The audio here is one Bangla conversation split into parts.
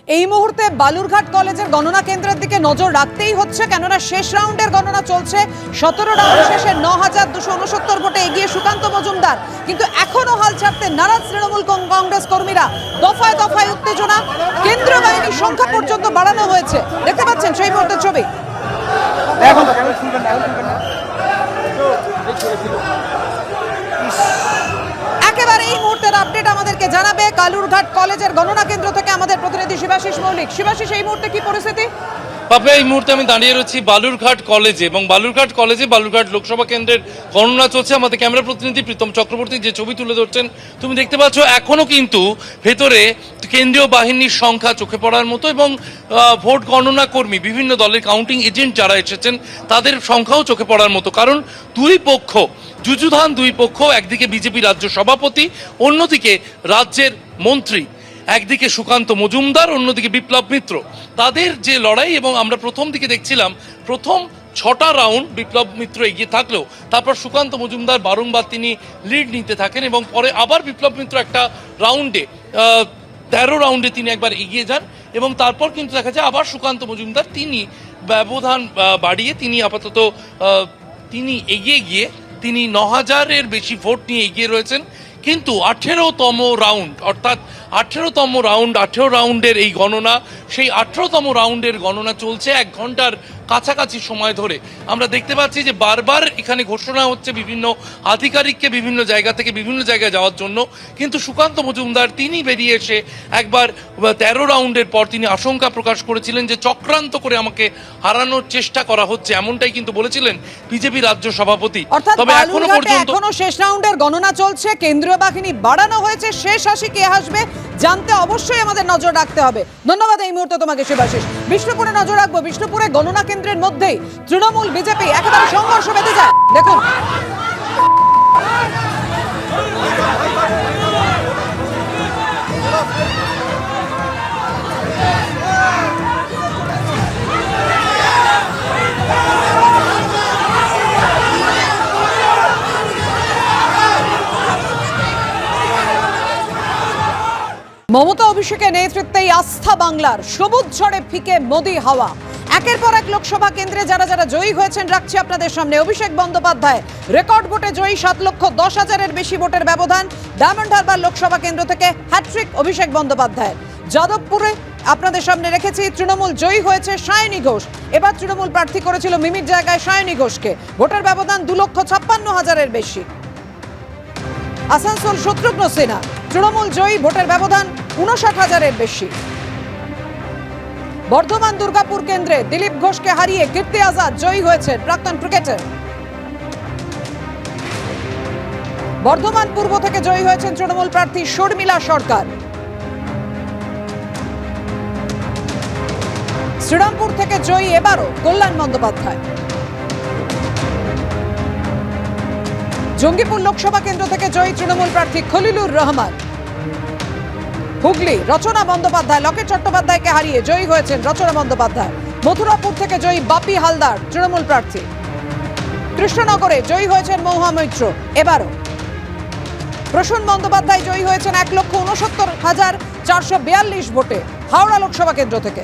এই মুহূর্তে বালুরঘাট কলেজের গণনা কেন্দ্রের দিকে নজর রাখতেই হচ্ছে, কেননা শেষ রাউন্ডের গণনা চলছে। 17 রাউন্ড শেষে 9269 ভোটে এগিয়ে সুকান্ত মজুমদার, কিন্তু এখনো হাল ছাড়তে নারাজ তৃণমূল কংগ্রেস কর্মীরা। দফায় দফায় উত্তেজনা, কেন্দ্রীয় বাহিনীর সংখ্যা পর্যন্ত বাড়ানো হয়েছে। দেখতে পাচ্ছেন সেই মুহূর্তের ছবি। একেবারে এই মুহূর্তের আপডেট আমাদেরকে জানাবে কালুরঘাট কলেজের গণনা কেন্দ্র থেকে আমাদের প্রতিনিধি শিবাশিস মৌলিক। শিবাশিস, এই মুহূর্তে কি পরিস্থিতি? পাপা, এই মুহূর্তে আমি দাঁড়িয়ে রয়েছি বালুরঘাট কলেজে, এবং বালুরঘাট লোকসভা কেন্দ্রের গণনা চলছে। আমাদের ক্যামেরা প্রতিনিধি প্রীতম চক্রবর্তী যে ছবি তুলে ধরছেন তুমি দেখতে পাচ্ছ, এখনো কিন্তু ভেতরে কেন্দ্রীয় বাহিনীর সংখ্যা চোখে পড়ার মতো, এবং ভোট গণনা কর্মী, বিভিন্ন দলের কাউন্টিং এজেন্ট যারা এসেছেন তাদের সংখ্যাও চোখে পড়ার মতো। কারণ দুই পক্ষ যুযুধান, দুই পক্ষ, একদিকে বিজেপি রাজ্য সভাপতি, অন্যদিকে রাজ্যের মন্ত্রী, একদিকে সুকান্ত মজুমদার, অন্যদিকে বিপ্লব মিত্র, তাদের যে লড়াই। এবং আমরা প্রথম দিকে দেখছিলাম প্রথম 6টা রাউন্ড বিপ্লব মিত্র এগিয়ে থাকলেও তারপর সুকান্ত মজুমদার বারংবার তিনি লিড নিতে থাকেন, এবং পরে আবার বিপ্লব মিত্র একটা রাউন্ডে 13 রাউন্ডে তিনি একবার এগিয়ে যান, এবং তারপর কিন্তু দেখা যায় আবার সুকান্ত মজুমদার তিনি ব্যবধান বাড়িয়ে তিনি আপাতত তিনি এগিয়ে গিয়ে তিনি 9000-এর বেশি ভোট নিয়ে এগিয়ে রয়েছেন। কিন্তু 18তম রাউন্ড, অর্থাৎ 18 রাউন্ডের এই গণনা, সেই 18তম রাউন্ডের গণনা চলছে 1 ঘন্টার কাছাকাছি সময় ধরে। আমরা দেখতে পাচ্ছি যে বারবার এখানে ঘোষণা হচ্ছে বিভিন্ন আধিকারিককে বিভিন্ন জায়গা থেকে বিভিন্ন জায়গায় যাওয়ার জন্য, কিন্তু সুকান্ত মজুমদার তিনি বেরিয়ে এসে একবার 13 রাউন্ডের পর তিনি আশঙ্কা প্রকাশ করেছিলেন যে চক্রান্ত করে আমাকে হারানোর চেষ্টা করা হচ্ছে, এমনটাই কিন্তু বলেছিলেন বিজেপি রাজ্য সভাপতি। তবে এখনো শেষ রাউন্ডের গণনা চলছে, কেন্দ্রীয় বাহিনী বাড়ানো হয়েছে। শেষ হাসি কে হাসবে জানতে অবশ্যই আমাদের নজর রাখতে হবে। ধন্যবাদ এই মুহূর্তে তোমাকে শিবাশিস। বিষ্ণুপুরে নজর রাখবো। বিষ্ণুপুরে গণনা কেন্দ্রের মধ্যেই তৃণমূল বিজেপি একেবারে সংঘর্ষ বেঁধে যায়। দেখুন, মমতা অভিষেকের নেতৃত্বে আস্থা বাংলার সবুজ ঝড়ে ফিকে মোদি হাওয়া। একের পর এক লোকসভা কেন্দ্রে যারা যারা জয়ী হয়েছেন রাখছি আপনাদের সামনে। অভিষেক বন্দ্যোপাধ্যায় রেকর্ড ভোটে জয়ী, 7,10,000-এর বেশি ভোটের ব্যবধান। ডায়মন্ড হারবার লোকসভা কেন্দ্র থেকে হ্যাট্রিক অভিষেক বন্দ্যোপাধ্যায়ের। যাদবপুরে আপনাদের সামনে রেখেছি তৃণমূল জয়ী হয়েছে সায়নী ঘোষ। এবার তৃণমূল প্রার্থী করেছিল মিমির জায়গায় সায়নী ঘোষকে। ভোটের ব্যবধান 2,56,000-এর বেশি। আসানসোল শত্রুঘ্ন সিনহা তৃণমূল জয়ী, ভোটের ব্যবধান 59,000-এর বেশি। বর্ধমান দুর্গাপুর কেন্দ্রে দিলীপ ঘোষকে হারিয়ে কীর্তি আজাদ জয়ী হয়েছেন, প্রাক্তন ক্রিকেটার। বর্ধমান পূর্ব থেকে জয়ী হয়েছেন তৃণমূল প্রার্থী শর্মিলা সরকার। শ্রীরামপুর থেকে জয়ী এবারও কল্যাণ বন্দ্যোপাধ্যায়। জঙ্গিপুর লোকসভা কেন্দ্র থেকে জয়ী তৃণমূল প্রার্থী খলিলুর রহমান। হুগলি রচনা বন্দ্যোপাধ্যায় লকেট চট্টোপাধ্যায়কে হারিয়ে জয়ী হয়েছেন রচনা বন্দ্যোপাধ্যায়। মথুরাপুর থেকে জয়ী বাপি হালদার তৃণমূল প্রার্থী। কৃষ্ণনগরে জয়ী হয়েছেন মহুয়া মৈত্র এবারও। প্রসূন বন্দ্যোপাধ্যায় জয়ী হয়েছেন 1,69,442 ভোটে হাওড়া লোকসভা কেন্দ্র থেকে।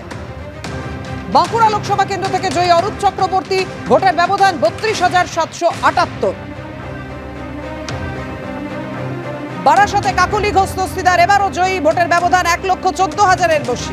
বাঁকুড়া লোকসভা কেন্দ্র থেকে জয়ী অরূপ চক্রবর্তী, ভোটের ব্যবধান 32,778। বারাসাতে কাকলি ঘোষ দস্তিদার এবারও জয়ী, ভোটের ব্যবধান 1,14,000-এর বেশি।